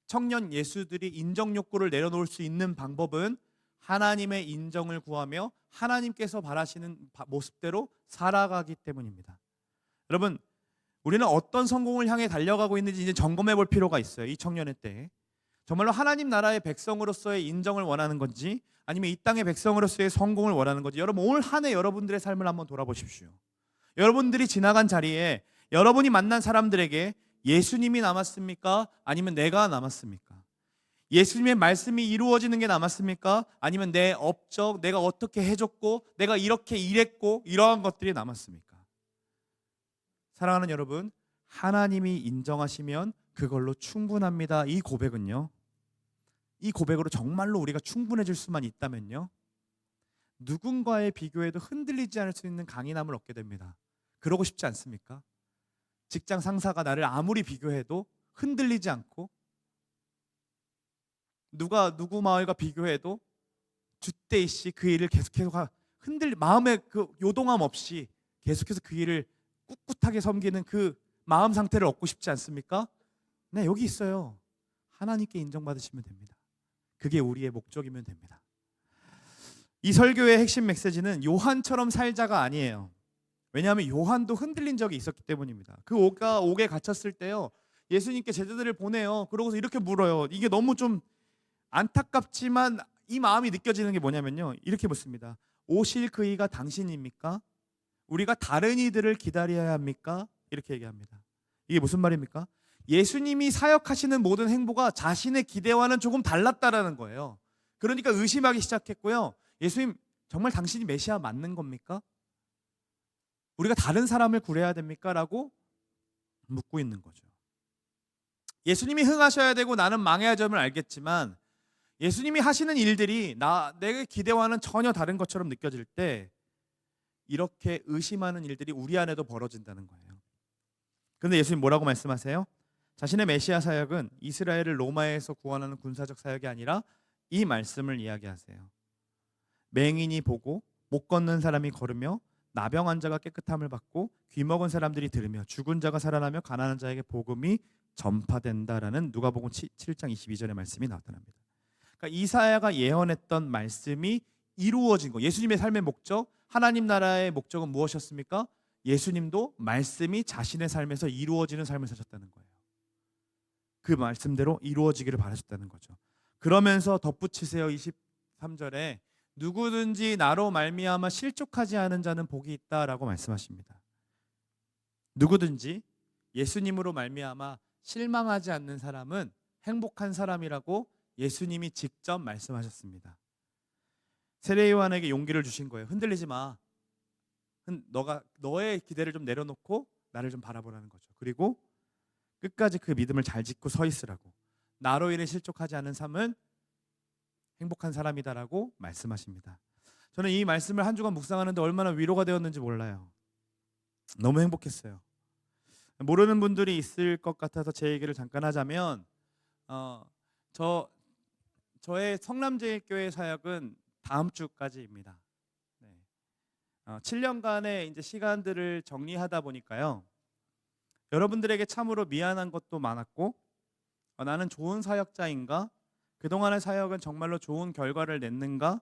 청년 예수들이 인정 욕구를 내려놓을 수 있는 방법은 하나님의 인정을 구하며 하나님께서 바라시는 모습대로 살아가기 때문입니다. 여러분, 우리는 어떤 성공을 향해 달려가고 있는지 이제 점검해 볼 필요가 있어요. 이 청년의 때에 정말로 하나님 나라의 백성으로서의 인정을 원하는 건지, 아니면 이 땅의 백성으로서의 성공을 원하는 건지, 여러분 올 한 해 여러분들의 삶을 한번 돌아보십시오. 여러분들이 지나간 자리에 여러분이 만난 사람들에게 예수님이 남았습니까? 아니면 내가 남았습니까? 예수님의 말씀이 이루어지는 게 남았습니까? 아니면 내 업적, 내가 어떻게 해줬고 내가 이렇게 일했고 이러한 것들이 남았습니까? 사랑하는 여러분, 하나님이 인정하시면 그걸로 충분합니다. 이 고백은요, 이 고백으로 정말로 우리가 충분해질 수만 있다면요, 누군가의 비교에도 흔들리지 않을 수 있는 강인함을 얻게 됩니다. 그러고 싶지 않습니까? 직장 상사가 나를 아무리 비교해도 흔들리지 않고, 누가 누구 마을과 비교해도 주대이씨 그 일을 계속해서 마음의 그 요동함 없이 계속해서 그 일을 꿋꿋하게 섬기는 그 마음 상태를 얻고 싶지 않습니까? 네, 여기 있어요. 하나님께 인정받으시면 됩니다. 그게 우리의 목적이면 됩니다. 이 설교의 핵심 메시지는 요한처럼 살자가 아니에요. 왜냐하면 요한도 흔들린 적이 있었기 때문입니다. 그 옥에 갇혔을 때요, 예수님께 제자들을 보내요. 그러고서 이렇게 물어요. 이게 너무 좀 안타깝지만 이 마음이 느껴지는 게 뭐냐면요, 이렇게 묻습니다. 오실 그 이가 당신입니까? 우리가 다른 이들을 기다려야 합니까? 이렇게 얘기합니다. 이게 무슨 말입니까? 예수님이 사역하시는 모든 행보가 자신의 기대와는 조금 달랐다라는 거예요. 그러니까 의심하기 시작했고요. 예수님, 정말 당신이 메시아 맞는 겁니까? 우리가 다른 사람을 구해야 됩니까? 라고 묻고 있는 거죠. 예수님이 흥하셔야 되고 나는 망해야 점을 알겠지만, 예수님이 하시는 일들이 내가 기대와는 전혀 다른 것처럼 느껴질 때 이렇게 의심하는 일들이 우리 안에도 벌어진다는 거예요. 그런데 예수님 뭐라고 말씀하세요? 자신의 메시아 사역은 이스라엘을 로마에서 구원하는 군사적 사역이 아니라 이 말씀을 이야기하세요. 맹인이 보고 못 걷는 사람이 걸으며 나병 환자가 깨끗함을 받고 귀 먹은 사람들이 들으며 죽은 자가 살아나며 가난한 자에게 복음이 전파된다라는 누가복음 7장 22절의 말씀이 나타납니다. 그러니까 이사야가 예언했던 말씀이 이루어진 거. 예수님의 삶의 목적, 하나님 나라의 목적은 무엇이었습니까? 예수님도 말씀이 자신의 삶에서 이루어지는 삶을 사셨다는 거예요. 그 말씀대로 이루어지기를 바라셨다는 거죠. 그러면서 덧붙이세요. 23절에 누구든지 나로 말미암아 실족하지 않은 자는 복이 있다라고 말씀하십니다. 누구든지 예수님으로 말미암아 실망하지 않는 사람은 행복한 사람이라고 예수님이 직접 말씀하셨습니다. 세례 요한에게 용기를 주신 거예요. 흔들리지 마. 너의 기대를 좀 내려놓고 나를 좀 바라보라는 거죠. 그리고 끝까지 그 믿음을 잘 짓고 서 있으라고. 나로 인해 실족하지 않은 삶은 행복한 사람이다라고 말씀하십니다. 저는 이 말씀을 한 주간 묵상하는데 얼마나 위로가 되었는지 몰라요. 너무 행복했어요. 모르는 분들이 있을 것 같아서 제 얘기를 잠깐 하자면 저의 성남제일교회 사역은 다음 주까지입니다. 네. 7년간의 이제 시간들을 정리하다 보니까요. 여러분들에게 참으로 미안한 것도 많았고 나는 좋은 사역자인가? 그동안의 사역은 정말로 좋은 결과를 냈는가?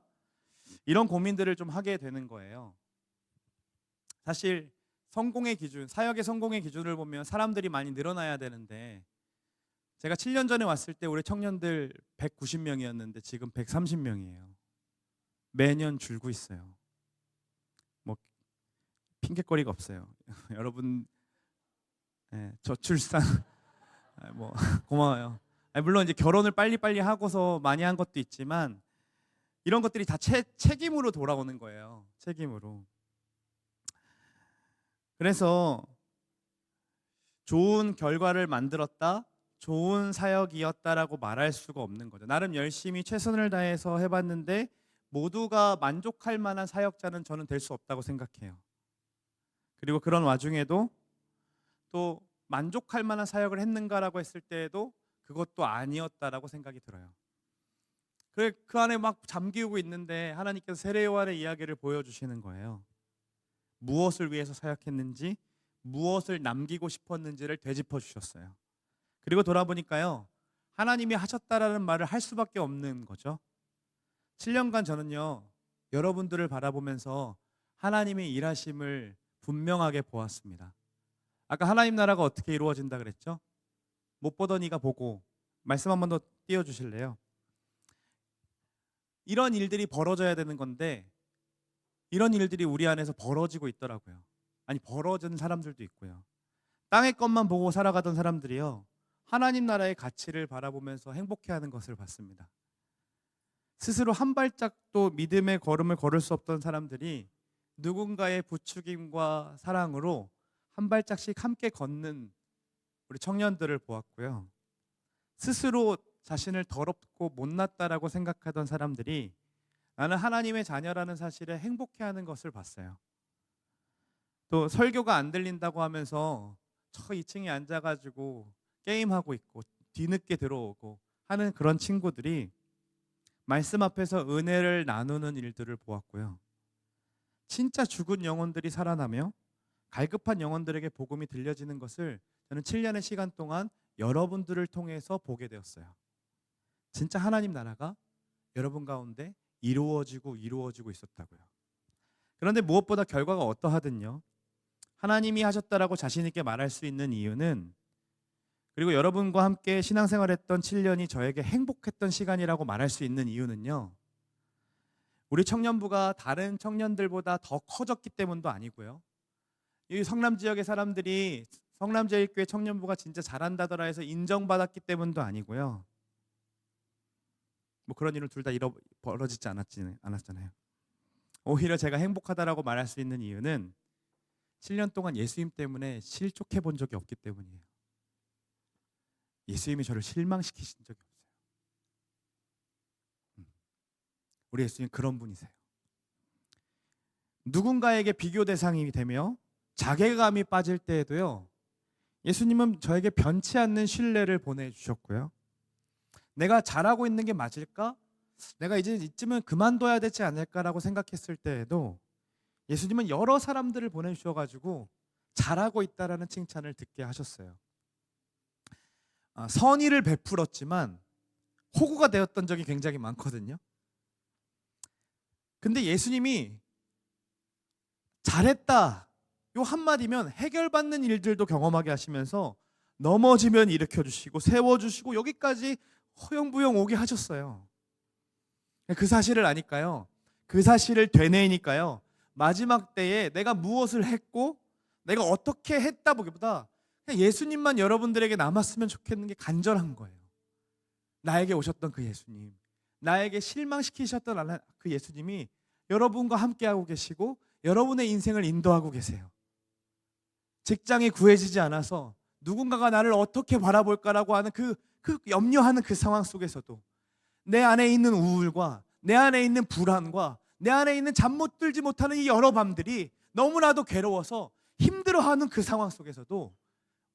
이런 고민들을 좀 하게 되는 거예요. 사실 성공의 기준, 사역의 성공의 기준을 보면 사람들이 많이 늘어나야 되는데 제가 7년 전에 왔을 때 우리 청년들 190명이었는데 지금 130명이에요. 매년 줄고 있어요. 뭐 핑계거리가 없어요. 여러분 저출산 뭐 고마워요. 물론 이제 결혼을 빨리빨리 하고서 많이 한 것도 있지만 이런 것들이 다 책임으로 돌아오는 거예요. 책임으로. 그래서 좋은 결과를 만들었다, 좋은 사역이었다라고 말할 수가 없는 거죠. 나름 열심히 최선을 다해서 해봤는데 모두가 만족할 만한 사역자는 저는 될 수 없다고 생각해요. 그리고 그런 와중에도 또 만족할 만한 사역을 했는가라고 했을 때에도 그것도 아니었다라고 생각이 들어요. 그 안에 막 잠기고 있는데 하나님께서 세례 요한의 이야기를 보여주시는 거예요. 무엇을 위해서 사역했는지, 무엇을 남기고 싶었는지를 되짚어 주셨어요. 그리고 돌아보니까요, 하나님이 하셨다라는 말을 할 수밖에 없는 거죠. 7년간 저는요, 여러분들을 바라보면서 하나님의 일하심을 분명하게 보았습니다. 아까 하나님 나라가 어떻게 이루어진다 그랬죠? 못 보던 이가 보고. 말씀 한 번 더 띄워주실래요? 이런 일들이 벌어져야 되는 건데 이런 일들이 우리 안에서 벌어지고 있더라고요. 아니, 벌어진 사람들도 있고요. 땅의 것만 보고 살아가던 사람들이요, 하나님 나라의 가치를 바라보면서 행복해하는 것을 봤습니다. 스스로 한 발짝도 믿음의 걸음을 걸을 수 없던 사람들이 누군가의 부추김과 사랑으로 한 발짝씩 함께 걷는 우리 청년들을 보았고요. 스스로 자신을 더럽고 못났다라고 생각하던 사람들이 나는 하나님의 자녀라는 사실에 행복해하는 것을 봤어요. 또 설교가 안 들린다고 하면서 저 2층에 앉아가지고 게임하고 있고 뒤늦게 들어오고 하는 그런 친구들이 말씀 앞에서 은혜를 나누는 일들을 보았고요. 진짜 죽은 영혼들이 살아나며 갈급한 영혼들에게 복음이 들려지는 것을 저는 7년의 시간 동안 여러분들을 통해서 보게 되었어요. 진짜 하나님 나라가 여러분 가운데 이루어지고 있었다고요. 그런데 무엇보다 결과가 어떠하든요, 하나님이 하셨다라고 자신 있게 말할 수 있는 이유는, 그리고 여러분과 함께 신앙생활했던 7년이 저에게 행복했던 시간이라고 말할 수 있는 이유는요, 우리 청년부가 다른 청년들보다 더 커졌기 때문도 아니고요, 이 성남 지역의 사람들이 성남제일교회 청년부가 진짜 잘한다더라 해서 인정받았기 때문도 아니고요, 뭐 그런 일은 둘 다 벌어지지 않았잖아요. 오히려 제가 행복하다라고 말할 수 있는 이유는 7년 동안 예수님 때문에 실족해 본 적이 없기 때문이에요. 예수님이 저를 실망시키신 적이 없어요. 우리 예수님 그런 분이세요. 누군가에게 비교 대상이 되며 자괴감이 빠질 때에도요, 예수님은 저에게 변치 않는 신뢰를 보내주셨고요. 내가 잘하고 있는 게 맞을까? 내가 이제 이쯤은 그만둬야 되지 않을까라고 생각했을 때에도 예수님은 여러 사람들을 보내주셔가지고 잘하고 있다라는 칭찬을 듣게 하셨어요. 선의를 베풀었지만 호구가 되었던 적이 굉장히 많거든요. 근데 예수님이 잘했다, 요 한마디면 해결받는 일들도 경험하게 하시면서 넘어지면 일으켜주시고 세워주시고 여기까지 허영부영 오게 하셨어요. 그 사실을 아니까요, 그 사실을 되뇌니까요, 마지막 때에 내가 무엇을 했고 내가 어떻게 했다 보기보다 그냥 예수님만 여러분들에게 남았으면 좋겠는 게 간절한 거예요. 나에게 오셨던 그 예수님, 나에게 실망시키셨던 그 예수님이 여러분과 함께하고 계시고 여러분의 인생을 인도하고 계세요. 직장이 구해지지 않아서 누군가가 나를 어떻게 바라볼까라고 하는 그 염려하는 그 상황 속에서도 내 안에 있는 우울과 내 안에 있는 불안과 내 안에 있는 잠 못 들지 못하는 이 여러 밤들이 너무나도 괴로워서 힘들어하는 그 상황 속에서도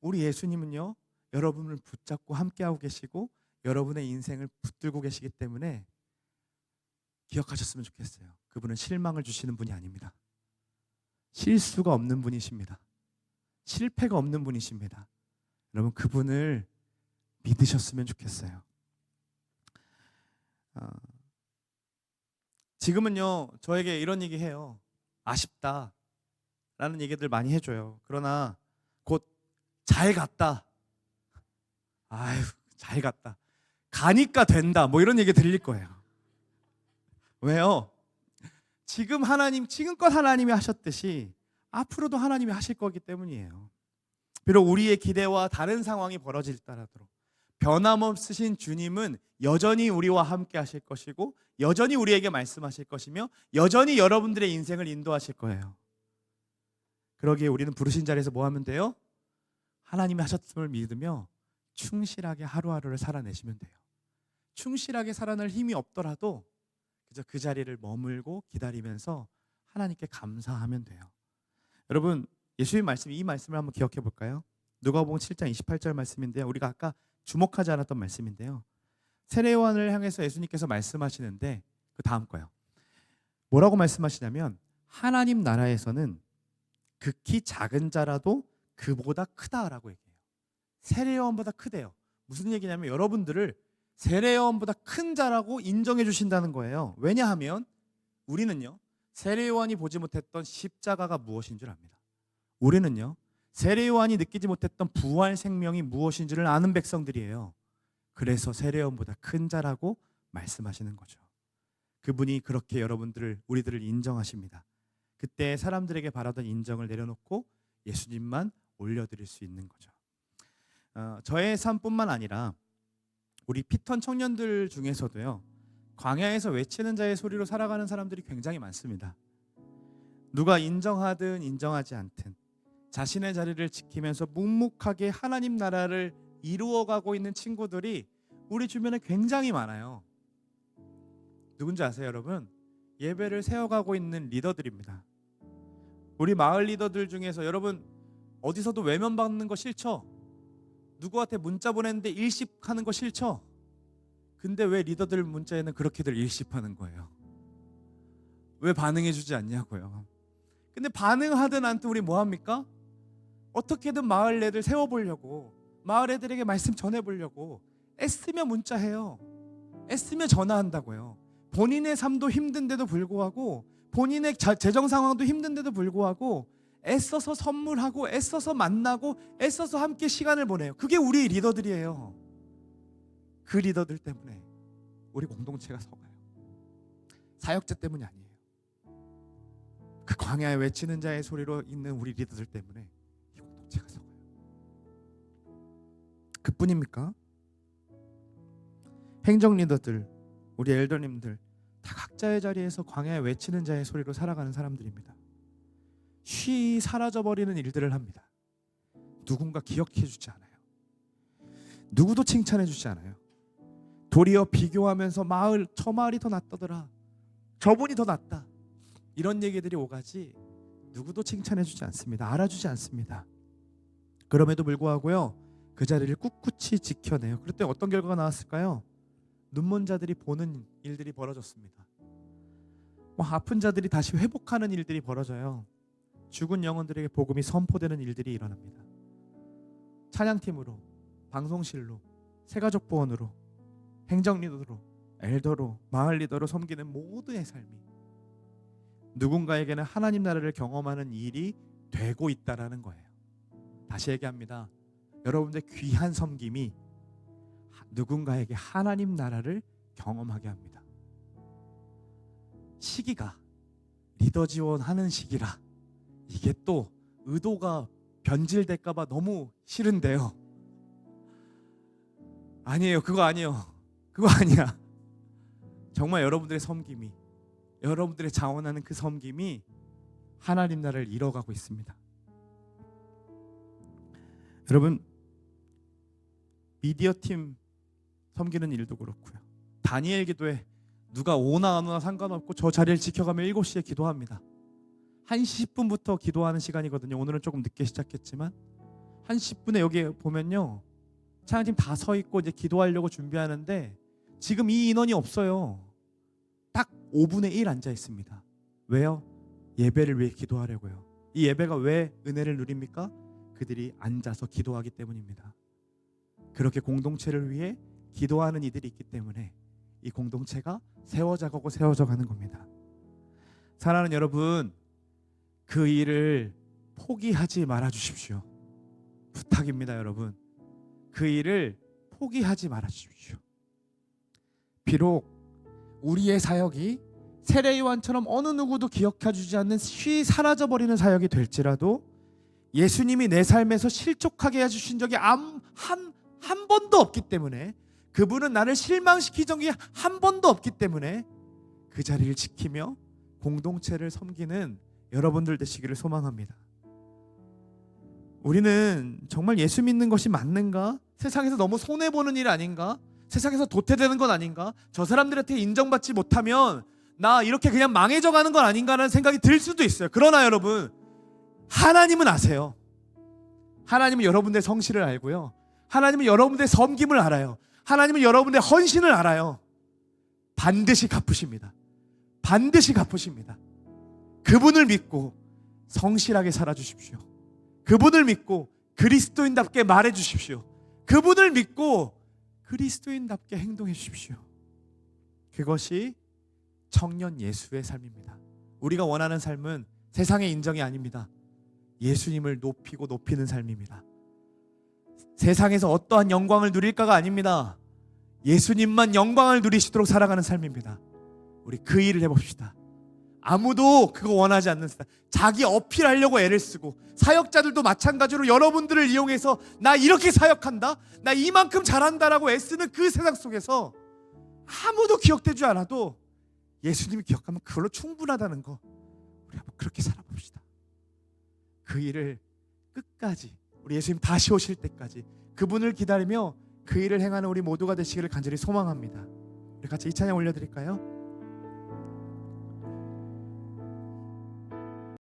우리 예수님은요, 여러분을 붙잡고 함께하고 계시고 여러분의 인생을 붙들고 계시기 때문에 기억하셨으면 좋겠어요. 그분은 실망을 주시는 분이 아닙니다. 실수가 없는 분이십니다. 실패가 없는 분이십니다. 여러분, 그분을 믿으셨으면 좋겠어요. 지금은요, 저에게 이런 얘기 해요. 아쉽다 라는 얘기들 많이 해줘요. 그러나 곧 잘 갔다, 아유 잘 갔다, 가니까 된다, 뭐 이런 얘기 들릴 거예요. 왜요? 지금껏 하나님이 하셨듯이 앞으로도 하나님이 하실 거기 때문이에요. 비록 우리의 기대와 다른 상황이 벌어질 따라도 변함없으신 주님은 여전히 우리와 함께 하실 것이고 여전히 우리에게 말씀하실 것이며 여전히 여러분들의 인생을 인도하실 거예요. 그러기에 우리는 부르신 자리에서 뭐 하면 돼요? 하나님이 하셨음을 믿으며 충실하게 하루하루를 살아내시면 돼요. 충실하게 살아낼 힘이 없더라도 그저 그 자리를 머물고 기다리면서 하나님께 감사하면 돼요. 여러분, 예수님 말씀, 이 말씀을 한번 기억해 볼까요? 누가복음 7장 28절 말씀인데요. 우리가 아까 주목하지 않았던 말씀인데요. 세례요한을 향해서 예수님께서 말씀하시는데 그 다음 거요. 뭐라고 말씀하시냐면 하나님 나라에서는 극히 작은 자라도 그보다 크다라고 얘기해요. 세례요한보다 크대요. 무슨 얘기냐면 여러분들을 세례요한보다 큰 자라고 인정해 주신다는 거예요. 왜냐하면 우리는요, 세례요한이 보지 못했던 십자가가 무엇인 줄 압니다. 우리는요, 세례요한이 느끼지 못했던 부활 생명이 무엇인 줄을 아는 백성들이에요. 그래서 세례요한보다 큰 자라고 말씀하시는 거죠. 그분이 그렇게 우리들을 인정하십니다. 그때 사람들에게 바라던 인정을 내려놓고 예수님만 올려드릴 수 있는 거죠. 저의 삶뿐만 아니라 우리 피턴 청년들 중에서도요, 광야에서 외치는 자의 소리로 살아가는 사람들이 굉장히 많습니다. 누가 인정하든 인정하지 않든 자신의 자리를 지키면서 묵묵하게 하나님 나라를 이루어가고 있는 친구들이 우리 주변에 굉장히 많아요. 누군지 아세요, 여러분? 예배를 세워가고 있는 리더들입니다. 우리 마을 리더들 중에서 여러분 어디서도 외면받는 거 싫죠? 누구한테 문자 보냈는데 일십하는 거 싫죠? 근데 왜 리더들 문자에는 그렇게들 일십하는 거예요? 왜 반응해주지 않냐고요? 근데 반응하든 않든 우리 뭐합니까? 어떻게든 마을 애들 세워보려고, 마을 애들에게 말씀 전해보려고 애쓰며 문자해요. 애쓰며 전화한다고요. 본인의 삶도 힘든데도 불구하고, 본인의 재정 상황도 힘든데도 불구하고 애써서 선물하고 애써서 만나고 애써서 함께 시간을 보내요. 그게 우리 리더들이에요. 그 리더들 때문에 우리 공동체가 서가요. 사역자 때문이 아니에요. 그 광야에 외치는 자의 소리로 있는 우리 리더들 때문에 이 공동체가 서가요. 그뿐입니까? 행정 리더들, 우리 엘더님들 다 각자의 자리에서 광야에 외치는 자의 소리로 살아가는 사람들입니다. 쉬이 사라져버리는 일들을 합니다. 누군가 기억해주지 않아요. 누구도 칭찬해주지 않아요. 도리어 비교하면서 저 마을이 더 낫더라, 저분이 더 낫다, 이런 얘기들이 오가지 누구도 칭찬해주지 않습니다. 알아주지 않습니다. 그럼에도 불구하고요, 그 자리를 꿋꿋이 지켜내요. 그럴 때 어떤 결과가 나왔을까요? 눈먼 자들이 보는 일들이 벌어졌습니다. 아픈 자들이 다시 회복하는 일들이 벌어져요. 죽은 영혼들에게 복음이 선포되는 일들이 일어납니다. 찬양팀으로, 방송실로, 새가족보원으로, 행정리더로, 엘더로, 마을 리더로 섬기는 모두의 삶이 누군가에게는 하나님 나라를 경험하는 일이 되고 있다라는 거예요. 다시 얘기합니다. 여러분들의 귀한 섬김이 누군가에게 하나님 나라를 경험하게 합니다. 시기가 리더 지원하는 시기라 이게 또 의도가 변질될까 봐 너무 싫은데요. 아니에요. 그거 아니에요. 그거 아니야. 정말 여러분들의 섬김이, 여러분들의 자원하는 그 섬김이 하나님 나라를 이뤄가고 있습니다. 여러분, 미디어 팀 섬기는 일도 그렇고요. 다니엘 기도에 누가 오나 안 오나 상관없고 저 자리를 지켜가며 7시에 기도합니다. 1시 10분부터 기도하는 시간이거든요. 오늘은 조금 늦게 시작했지만 1시 10분에 여기 보면요, 찬양팀 다 서 있고 이제 기도하려고 준비하는데 지금 이 인원이 없어요. 딱 5분의 1 앉아 있습니다. 왜요? 예배를 위해 기도하려고요. 이 예배가 왜 은혜를 누립니까? 그들이 앉아서 기도하기 때문입니다. 그렇게 공동체를 위해 기도하는 이들이 있기 때문에 이 공동체가 세워져 가고 세워져 가는 겁니다. 사랑하는 여러분, 그 일을 포기하지 말아 주십시오. 부탁입니다, 여러분. 그 일을 포기하지 말아 주십시오. 비록 우리의 사역이 세례요한처럼 어느 누구도 기억해 주지 않는 쉬 사라져버리는 사역이 될지라도 예수님이 내 삶에서 실족하게 해주신 적이 한 번도 없기 때문에, 그분은 나를 실망시킨 적이 한 번도 없기 때문에 그 자리를 지키며 공동체를 섬기는 여러분들 되시기를 소망합니다. 우리는 정말 예수 믿는 것이 맞는가? 세상에서 너무 손해보는 일 아닌가? 세상에서 도태되는 건 아닌가? 저 사람들한테 인정받지 못하면 나 이렇게 그냥 망해져 가는 건 아닌가라는 생각이 들 수도 있어요. 그러나 여러분, 하나님은 아세요. 하나님은 여러분들의 성실을 알고요, 하나님은 여러분들의 섬김을 알아요. 하나님은 여러분들의 헌신을 알아요. 반드시 갚으십니다. 반드시 갚으십니다. 그분을 믿고 성실하게 살아주십시오. 그분을 믿고 그리스도인답게 말해주십시오. 그분을 믿고 그리스도인답게 행동해 주십시오. 그것이 청년 예수의 삶입니다. 우리가 원하는 삶은 세상의 인정이 아닙니다. 예수님을 높이고 높이는 삶입니다. 세상에서 어떠한 영광을 누릴까가 아닙니다. 예수님만 영광을 누리시도록 살아가는 삶입니다. 우리 그 일을 해봅시다. 아무도 그거 원하지 않는 세상, 자기 어필하려고 애를 쓰고, 사역자들도 마찬가지로 여러분들을 이용해서 나 이렇게 사역한다, 나 이만큼 잘한다라고 애쓰는 그 세상 속에서 아무도 기억되지 않아도 예수님이 기억하면 그걸로 충분하다는 거, 우리 한번 그렇게 살아봅시다. 그 일을 끝까지, 우리 예수님 다시 오실 때까지 그분을 기다리며 그 일을 행하는 우리 모두가 되시기를 간절히 소망합니다. 우리 같이 이 찬양 올려드릴까요?